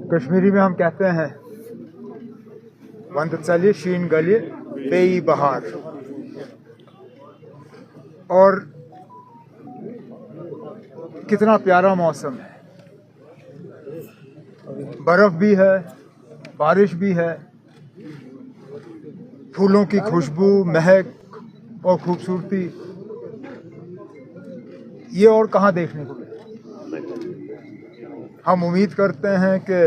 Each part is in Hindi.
कश्मीरी में हम कहते हैं वंद चलिए शीन गलिए बेई बहार, और कितना प्यारा मौसम है। बर्फ भी है, बारिश भी है, फूलों की खुशबू, महक और खूबसूरती ये और कहाँ देखने को मिले। हम उम्मीद करते हैं कि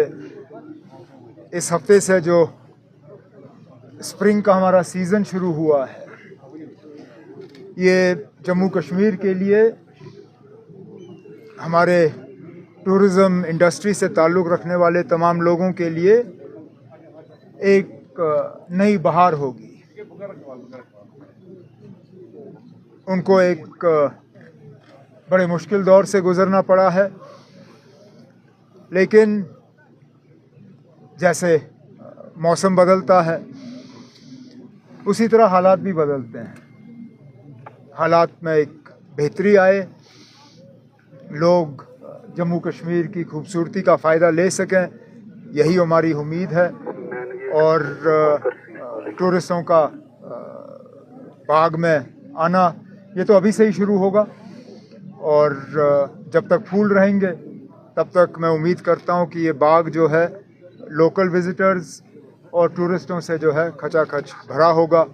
इस हफ्ते से जो स्प्रिंग का हमारा सीज़न शुरू हुआ है, ये जम्मू कश्मीर के लिए, हमारे टूरिज़्म इंडस्ट्री से ताल्लुक़ रखने वाले तमाम लोगों के लिए एक नई बहार होगी। उनको एक बड़े मुश्किल दौर से गुज़रना पड़ा है, लेकिन जैसे मौसम बदलता है उसी तरह हालात भी बदलते हैं। हालात में एक बेहतरी आए, लोग जम्मू कश्मीर की खूबसूरती का फ़ायदा ले सकें, यही हमारी उम्मीद है। और टूरिस्टों का बाग में आना ये तो अभी से ही शुरू होगा, और जब तक फूल रहेंगे तब तक मैं उम्मीद करता हूँ कि ये बाग जो है लोकल विज़िटर्स और टूरिस्टों से जो है खचाखच भरा होगा।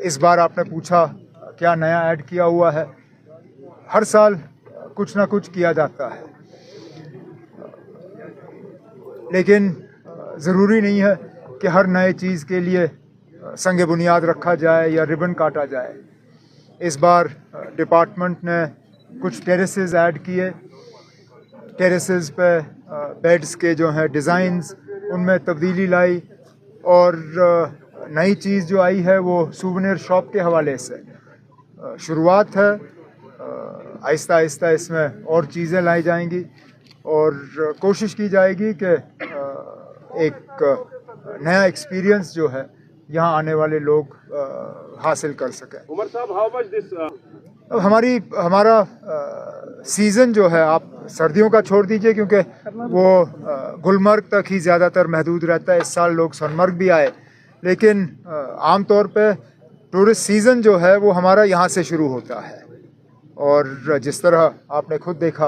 इस बार आपने पूछा क्या नया ऐड किया हुआ है। हर साल कुछ ना कुछ किया जाता है, लेकिन ज़रूरी नहीं है कि हर नए चीज़ के लिए संग बुनियाद रखा जाए या रिबन काटा जाए। इस बार डिपार्टमेंट ने कुछ टेरेसेस ऐड किए। टेरेसेस पे बेड्स के जो हैं डिज़ाइंस, उनमें तब्दीली लाई, और नई चीज़ जो आई है वो सूवेनिर शॉप के हवाले से शुरुआत है। आहिस्ता आहिस्ता इसमें और चीज़ें लाई जाएंगी और कोशिश की जाएगी कि एक नया एक्सपीरियंस जो है यहाँ आने वाले लोग हासिल कर सकें। उमर साहब, हाउ मच दिस अब हमारा सीज़न जो है, आप सर्दियों का छोड़ दीजिए क्योंकि वो गुलमर्ग तक ही ज़्यादातर महदूद रहता है। इस साल लोग सोनमर्ग भी आए, लेकिन आम तौर पे टूरिस्ट सीज़न जो है वो हमारा यहाँ से शुरू होता है। और जिस तरह आपने खुद देखा,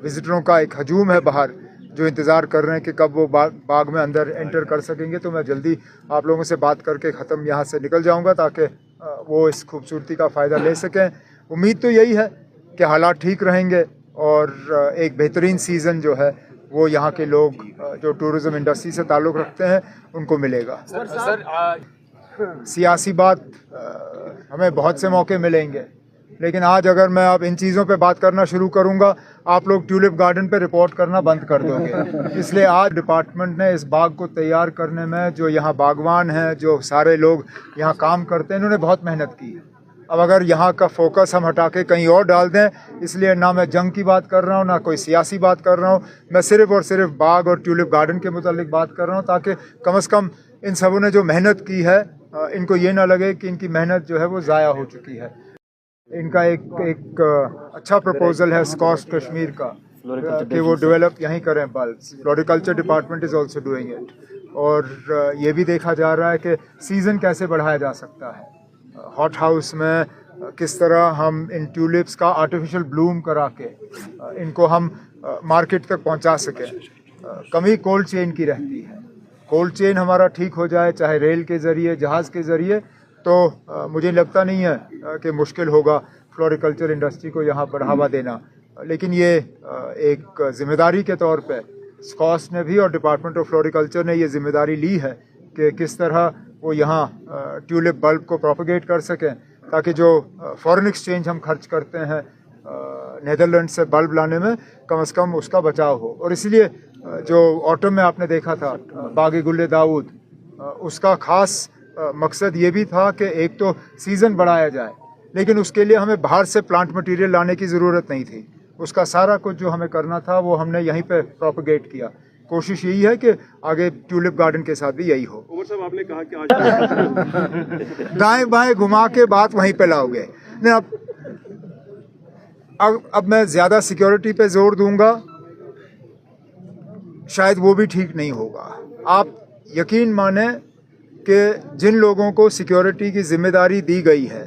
विज़िटरों का एक हजूम है बाहर जो इंतज़ार कर रहे हैं कि कब वो बाग में अंदर एंटर कर सकेंगे। तो मैं जल्दी आप लोगों से बात करके ख़त्म यहाँ से निकल जाऊँगा ताकि वो इस खूबसूरती का फ़ायदा ले सकें। उम्मीद तो यही है कि हालात ठीक रहेंगे और एक बेहतरीन सीज़न जो है वो यहाँ के लोग जो टूरिज़्म इंडस्ट्री से ताल्लुक़ रखते हैं उनको मिलेगा। सियासी बात हमें बहुत से मौके मिलेंगे, लेकिन आज अगर मैं अब इन चीज़ों पे बात करना शुरू करूंगा, आप लोग ट्यूलिप गार्डन पे रिपोर्ट करना बंद कर दोगे। इसलिए आज डिपार्टमेंट ने इस बाग को तैयार करने में, जो यहाँ बागवान हैं, जो सारे लोग यहाँ काम करते हैं, इन्होंने बहुत मेहनत की। अब अगर यहाँ का फोकस हम हटा के कहीं और डाल दें, इसलिए ना मैं जंग की बात कर रहा हूँ, ना कोई सियासी बात कर रहा हूँ, मैं सिर्फ़ और सिर्फ बाग और ट्यूलिप गार्डन के मुतालिक बात कर रहा हूँ, ताकि कम से कम इन सबों ने जो मेहनत की है इनको ये ना लगे कि इनकी मेहनत जो है वो ज़ाया हो चुकी है। इनका एक अच्छा प्रपोजल है स्कॉश कश्मीर का कि वो डेवलप यहीं करें bulbs. Floriculture department is also doing it, और ये भी देखा जा रहा है कि सीज़न कैसे बढ़ाया जा सकता है। हॉट हाउस में किस तरह हम इन ट्यूलिप्स का आर्टिफिशियल ब्लूम करा के इनको हम मार्केट तक पहुंचा सकें। कमी कोल्ड चेन की रहती है। कोल्ड चेन हमारा ठीक हो जाए, चाहे रेल के ज़रिए, जहाज़ के ज़रिए, तो मुझे लगता नहीं है कि मुश्किल होगा फ्लोरिकल्चर इंडस्ट्री को यहाँ बढ़ावा देना। लेकिन ये एक ज़िम्मेदारी के तौर पे स्कॉश ने भी और डिपार्टमेंट ऑफ फ्लोरिकल्चर ने ये ज़िम्मेदारी ली है कि किस तरह वो यहाँ ट्यूलिप बल्ब को प्रोपगेट कर सकें, ताकि जो फॉरेन एक्सचेंज हम खर्च करते हैं नीदरलैंड से बल्ब लाने में, कम से कम उसका बचाव हो। और इसलिए जो ऑटम में आपने देखा था बागी गुल्ले दाऊद, उसका ख़ास मकसद ये भी था कि एक तो सीज़न बढ़ाया जाए, लेकिन उसके लिए हमें बाहर से प्लांट मटेरियल लाने की ज़रूरत नहीं थी। उसका सारा कुछ जो हमें करना था वो हमने यहीं पे प्रोपगेट किया। कोशिश यही है कि आगे ट्यूलिप गार्डन के साथ भी यही हो। उमर साहब, आपने कहा कि आज दाएं बाएं घुमा के बात वहीं पे लाओगे। नहीं, अब मैं ज़्यादा सिक्योरिटी पे जोर दूंगा शायद वो भी ठीक नहीं होगा। आप यकीन माने कि जिन लोगों को सिक्योरिटी की जिम्मेदारी दी गई है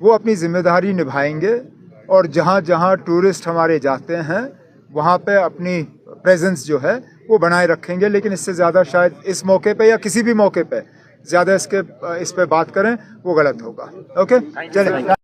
वो अपनी जिम्मेदारी निभाएंगे और जहाँ जहाँ टूरिस्ट हमारे जाते हैं वहाँ पे अपनी प्रेजेंस जो है वो बनाए रखेंगे। लेकिन इससे ज़्यादा शायद इस मौके पे या किसी भी मौके पे ज़्यादा इस पे बात करें वो गलत होगा। ओके, चलें।